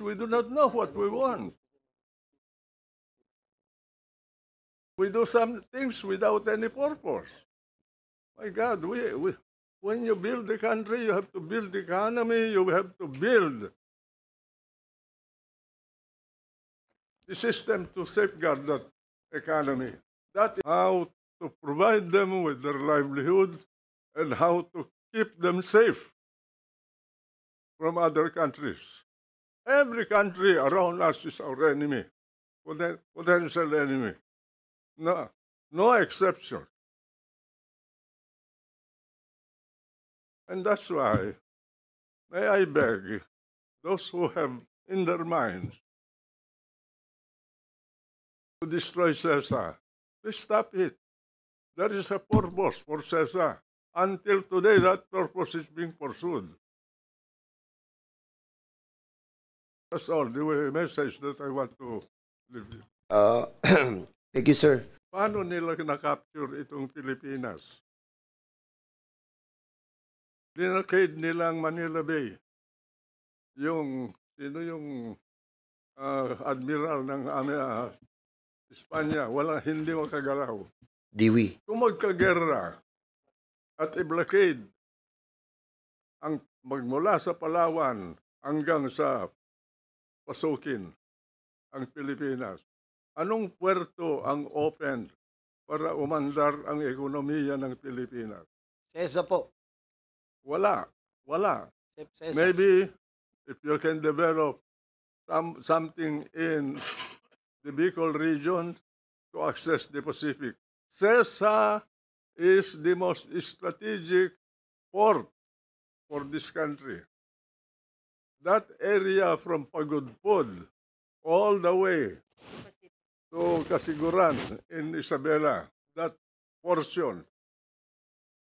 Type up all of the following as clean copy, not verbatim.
We do not know what we want. We do some things without any purpose. My God, when you build the country, you have to build the economy, you have to build the system to safeguard that economy. That is how to provide them with their livelihood and how to keep them safe from other countries. Every country around us is our enemy, potential enemy. No exception. And that's why, may I beg those who have in their minds to destroy CESA, please stop it. There is a purpose for CESA. Until today, that purpose is being pursued. That's all the message that I want to leave you. Thank you, sir. Paano nila na-capture itong Pilipinas? Dinakade nilang Manila Bay. Sino yung admiral ng Espanya, hindi makagalaw. Diwi. Kung magkagerra at i-blockade ang magmula sa Palawan hanggang sa pasukin ang Pilipinas, anong puerto ang open para umandar ang ekonomiya ng Pilipinas? CESA po. Wala. CESA. Maybe if you can develop something in the Bicol region to access the Pacific. CESA is the most strategic port for this country. That area from Pagudpod all the way to Kasiguran in Isabela, that portion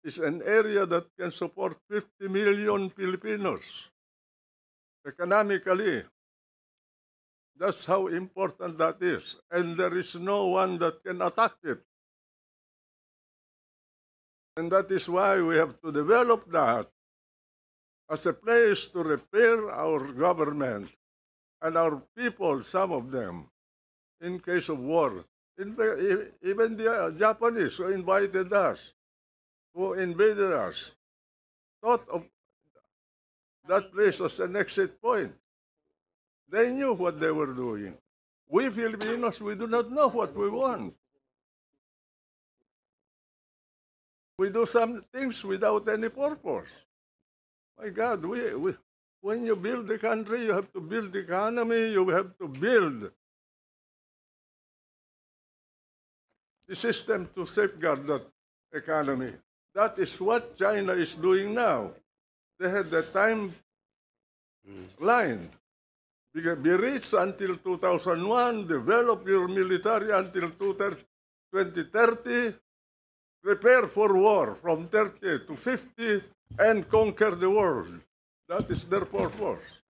is an area that can support 50 million Filipinos economically. That's how important that is. And there is no one that can attack it. And that is why we have to develop that as a place to repair our government and our people, some of them, in case of war. In fact, even the Japanese who invited us, who invaded us, thought of that place as an exit point. They knew what they were doing. We Filipinos, we do not know what we want. We do some things without any purpose. My God, when you build the country, you have to build the economy, you have to build the system to safeguard that economy. That is what China is doing now. They had the timeline. Be rich until 2001, develop your military until 2030, prepare for war from 30 to 50, and conquer the world. That is their purpose.